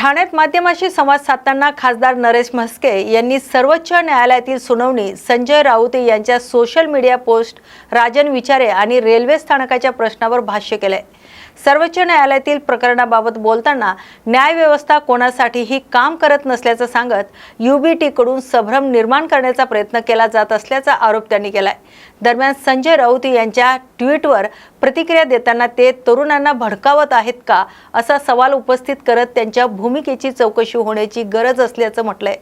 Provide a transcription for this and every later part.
ठाण्यात माध्यमांशी संवाद साधताना खासदार नरेश म्हस्के यांनी सर्वोच्च न्यायालयातील सुनावणी, संजय राऊत यांच्या social media post, Rajan Vichare आणि रेल्वे स्थानकाच्या प्रश्नावर भाष्य केले। सर्वोच्च न्यायालयातील प्रकरणाबाबत बोलताना न्यायव्यवस्था कोणासाठीही काम करत नसल्याचं सांगत UBT कडून संभ्रम निर्माण करण्याचा प्रयत्न केला जात असल्याचा आरोप त्यांनी केलाय। दरम्यान संजय राऊत यांच्या ट्विटवर प्रतिक्रिया देताना ते तरुणांना भडकावत आहेत का असा सवाल उपस्थित करत त्यांच्या भूमिकेची चौकशी होण्याची गरज असल्याचं म्हटलंय।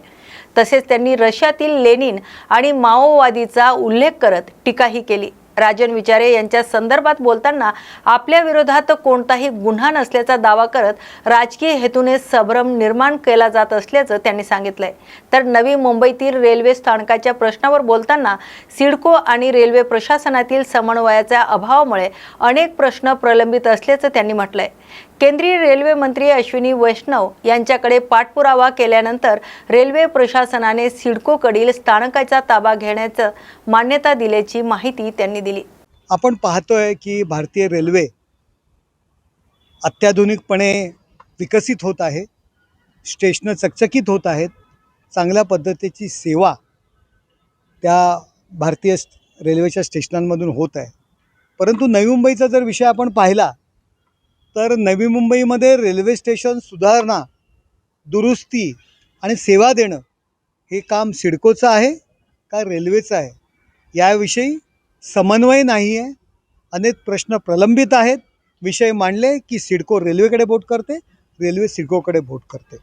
तसेच त्यांनी रशियातील लेनिन आणि माओवादीचा उल्लेख करत टीकाही केली। राजन विचारे यांच्या संदर्भात बोलताना आपल्या विरोधात कोणताही गुन्हा नसल्याचा दावा करत राजकीय हेतूने संभ्रम निर्माण केला जात असल्याचं त्यांनी सांगितलंय। तर नवी मुंबईतील रेल्वे स्थानकाच्या प्रश्नावर बोलताना सिडको आणि रेल्वे प्रशासनातील समन्वयाच्या अभावामुळे अनेक प्रश्न प्रलंबित असल्याचं त्यांनी म्हटलंय। केंद्रीय रेल्वे मंत्री अश्विनी वैष्णव यांच्याकडे पाठपुरावा केल्यानंतर रेल्वे प्रशासनाने सिडकोकडील स्थानकाचा ताबा घेण्याची मान्यता दिल्याची माहिती त्यांनी दिली। आपण पाहतोय की भारतीय रेल्वे अत्याधुनिकपणे विकसित होत आहे, स्टेशन चकचकीत होत आहेत, चांगल्या पद्धतीची सेवा त्या भारतीय रेल्वेच्या स्टेशनांमधून होत आहे। परंतु नवी मुंबईचा जर विषय आपण पाहिला तर नवी मुंबईमध्ये रेल्वे स्टेशन सुधारणा, दुरुस्ती आणि सेवा देणं हे काम सिडकोचं आहे का रेल्वेचं आहे याविषयी समन्वय नाही आहे। अनेक प्रश्न प्रलंबित आहेत। विषय मांडले की सिडको रेल्वेकडे बोट करते, रेल्वे सिडकोकडे बोट करते।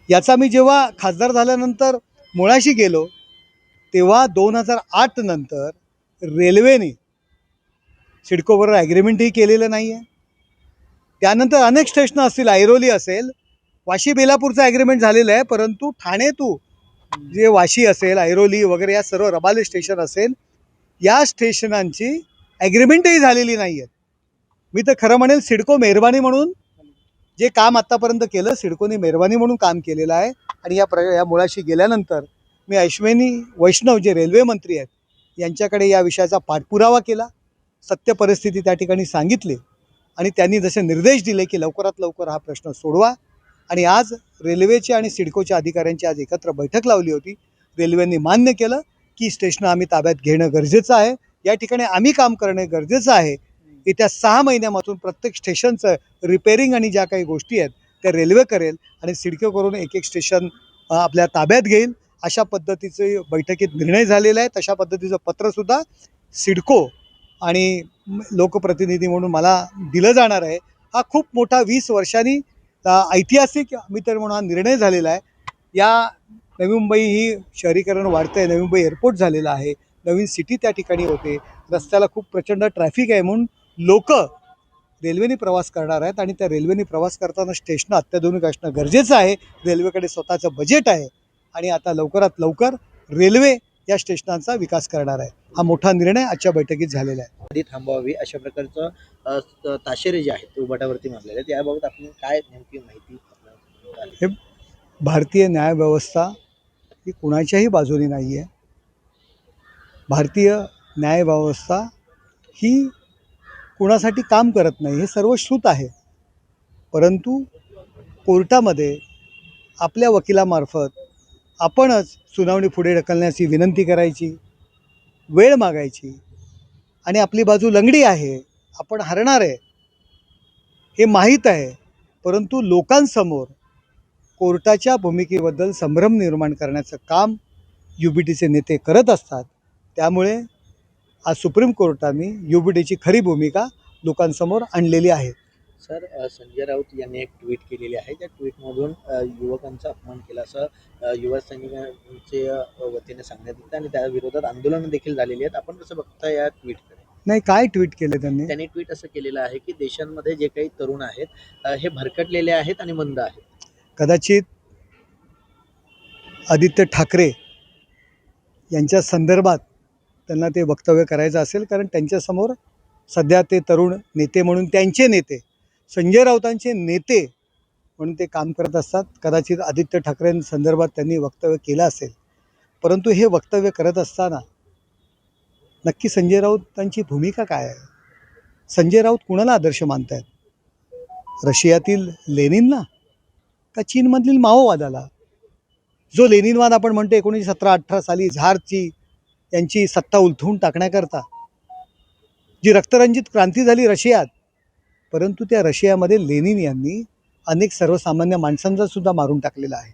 याचा मी जेव्हा खासदार झाल्यानंतर मुळाशी गेलो तेव्हा 2008 नंतर रेल्वेने सिडकोबरोबर ॲग्रीमेंटही केलेलं नाही आहे। त्यानंतर अनेक स्टेशनं असतील, ऐरोली असेल, वाशी बेलापूरचं ॲग्रीमेंट झालेलं आहे, परंतु ठाणे टू जे वाशी असेल, ऐरोली वगैरे या सर्व रबाले स्टेशन असेल, या स्टेशनांची ॲग्रीमेंटही झालेली नाही आहेत। मी तर खरं म्हणेल सिडको मेहरबानी म्हणून जे काम आत्तापर्यंत केलं, सिडकोने मेहरबानी म्हणून काम केलेलं आहे। आणि या मुळाशी गेल्यानंतर मी अश्विनी वैष्णव जे रेल्वे मंत्री आहेत यांच्याकडे या विषयाचा पाठपुरावा केला, सत्य परिस्थिती त्या ठिकाणी सांगितली आणि त्यांनी जसे निर्देश दिले की लवकरात लवकर हा प्रश्न सोडवा। आणि आज रेल्वेचे आणि सिडकोच्या अधिकाऱ्यांची आज एकत्र बैठक लावली होती। रेल्वेने मान्य केलं की स्टेशनं आम्ही ताब्यात घेणं गरजेचं आहे, या ठिकाणी आम्ही काम करणं गरजेचं आहे। येत्या 6 महिन्यामधून प्रत्येक स्टेशनचं रिपेअरिंग आणि ज्या काही गोष्टी आहेत त्या रेल्वे करेल आणि सिडको करून एक एक स्टेशन आपल्या ताब्यात घेईल, अशा पद्धतीचे बैठकीत निर्णय झालेला आहे। तशा पद्धतीचं पत्रसुद्धा सिडको आणि लोकप्रतिनिधी म्हणून मला दिलं जाणार आहे। हा खूप मोठा 20 वर्षांनी ऐतिहासिक मी तर म्हणून हा निर्णय झालेला आहे। या नवी मुंबई ही शहरीकरण वाढतं आहे, नवी मुंबई एअरपोर्ट झालेला आहे, नवीन सिटी त्या ठिकाणी होते, रस्त्याला खूप प्रचंड ट्रॅफिक आहे, म्हणून लोक रेल्वेने प्रवास करणार आहेत आणि त्या रेल्वेने प्रवास करताना स्टेशनं अत्याधुनिक असणं गरजेचं आहे। रेल्वेकडे स्वतःचं बजेट आहे आणि आता लवकरात लवकर रेल्वे या स्टेशनांचा विकास करणार आहे। हा मोठा निर्णय आजच्या बैठकीत झालेला आहे। आधी थांबवावी अशा प्रकारचं ताशेरे जे आहेत ते उभाटावरती मारलेले आहेत, याबाबत आपण काय नेमकी माहिती हे भारतीय न्यायव्यवस्था ही कुणाच्याही बाजूने नाही आहे। भारतीय न्यायव्यवस्था ही कुणासाठी काम करत नाही हे सर्व श्रुत आहे। परंतु कोर्टामध्ये आपल्या वकिलामार्फत आपणच सुनावणी पुढे ढकलण्याची विनंती करायची, वेळ मागायची आणि आपली बाजू लंगडी आहे, आपण हरणार आहे हे माहीत आहे, परंतु लोकांसमोर कोर्टाच्या भूमिकेबद्दल संभ्रम निर्माण करण्याचं काम UBTचे नेते करत असतात। त्यामुळे आज सुप्रीम कोर्टाने UBTची खरी भूमिका लोकांसमोर आणलेली आहे। सर, संजय राऊत यांनी एक ट्विट केलेली आहे, त्या ट्विटमधून युवकांचा अपमान केला असं युवा सैनिकांच्या वतीने सांगण्यात येतं आणि त्या विरोधात आंदोलनं देखील झालेली आहेत। आपण कसं बघता या ट्विटकडे? नाही, काय ट्विट केलं त्यांनी ट्विट असं केलेलं आहे की देशांमध्ये जे काही तरुण आहेत हे भरकटलेले आहेत आणि मंद आहेत। कदाचित आदित्य ठाकरे यांच्या संदर्भात त्यांना ते वक्तव्य करायचं असेल, कारण त्यांच्यासमोर सध्या ते तरुण नेते म्हणून त्यांचे नेते, संजय राऊतांचे नेते म्हणून ते काम करत असतात। कदाचित आदित्य ठाकरेंसंदर्भात त्यांनी वक्तव्य केलं असेल, परंतु हे वक्तव्य करत असताना नक्की संजय राऊतांची भूमिका काय आहे? संजय राऊत कुणाला आदर्श मानत आहेत? रशियातील लेनिनला का चीनमधील माओवादाला? जो लेनिनवाद आपण म्हणतो 1917-18 साली झारची यांची सत्ता उलथवून टाकण्याकरता जी रक्तरंजित क्रांती झाली रशियात, परंतु त्या रशियामध्ये लेनिन यांनी अनेक सर्वसामान्य माणसांचा सुद्धा मारून टाकलेला आहे,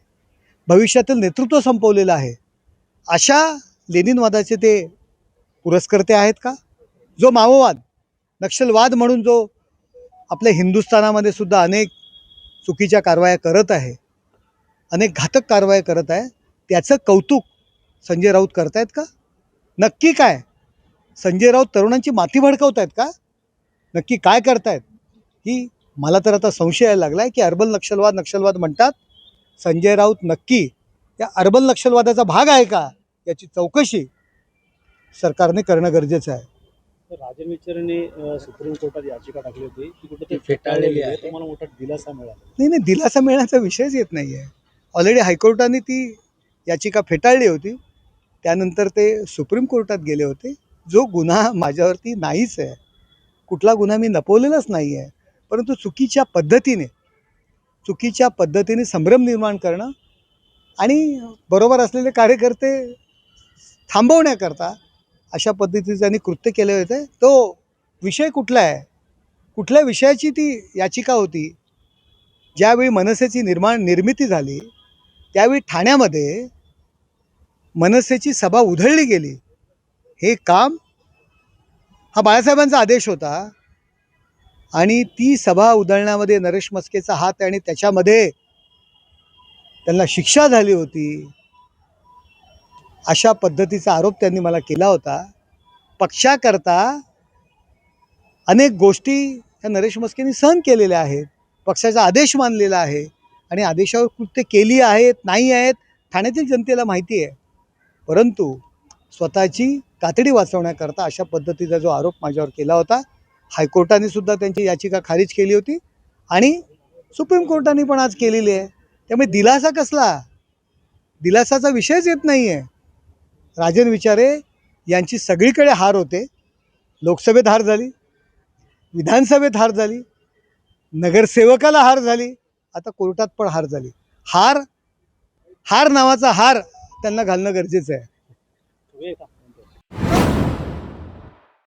भविष्यातील नेतृत्व संपवलेलं आहे. अशा लेनिनवादाचे ते पुरस्कर्ते आहेत का? जो माओवाद नक्षलवाद म्हणून जो आपल्या हिंदुस्थानामध्ये सुद्धा अनेक चुकीच्या कारवाया करत आहे, अनेक घातक कारवाया करत आहे, त्याचं कौतुक संजय राऊत करतायत का? नक्की काय संजय राऊत तरुणांची माती भडकवत आहेत का? नक्की काय करतायत? ही मला तर आता संशय यायला लागला आहे की अर्बन नक्षलवाद म्हणतात. संजय राऊत नक्की या अर्बन नक्षलवादाचा भाग आहे का, याची चौकशी सरकारने करणं गरजेचं आहे. राजन विचारेने सुप्रीम कोर्टात याचिका टाकली होती ती कुठे ती फेटाळलेली आहे. तुम्हाला मोठा दिलासा मिळाला. नाही, दिलासा मिळण्याचा विषयच येत नाही आहे. ऑलरेडी हायकोर्टाने ती याचिका फेटाळली होती, त्यानंतर ते सुप्रीम कोर्टात गेले होते. जो गुन्हा माझ्यावरती नाहीच आहे, कुठला गुन्हा मी लपवलेलाच नाही आहे, परंतु चुकीच्या पद्धतीने संभ्रम निर्माण करणं आणि बरोबर असलेले कार्यकर्ते थांबवण्याकरता अशा पद्धतीचे त्यांनी कृत्य केले होते. तो विषय कुठला आहे, कुठल्या विषयाची ती याचिका होती? ज्यावेळी मनसेची निर्मिती झाली त्यावेळी ठाण्यामध्ये मनसेची सभा उधळली गेली. हे काम हा बाळासाहेबांचा आदेश होता आणि ती सभा उधळण्यामध्ये नरेश म्हस्केचा हात आहे आणि त्याच्यामध्ये त्यांना शिक्षा झाली होती. अशा पद्धतीचा आरोप त्यांनी मला केला होता. पक्षाकरता अनेक गोष्टी या नरेश म्हस्केंनी सहन केलेल्या आहेत, पक्षाचा आदेश मानलेला आहे आणि आदेशावर कृत्य केली आहेत नाही आहेत ठाण्यातील जनतेला माहिती आहे. परंतु स्वतःची कातडी वाचवण्याकरता अशा पद्धतीचा जो आरोप माझ्यावर केला होता, हायकोर्टाने सुद्धा त्यांची याचिका खारिज केली होती आणि सुप्रीम कोर्टाने पण आज केलेली आहे. त्यामुळे दिलासा कसला? दिलासाचा विषयच येत नाही आहे. राजन विचारे यांची सगळीकडे हार होते. लोकसभेत हार झाली, विधानसभेत हार झाली, नगरसेवकाला हार झाली, आता कोर्टात पण हार झाली. हार नावाचा हार त्यांना घालणं गरजेचं आहे. तुम्ही एका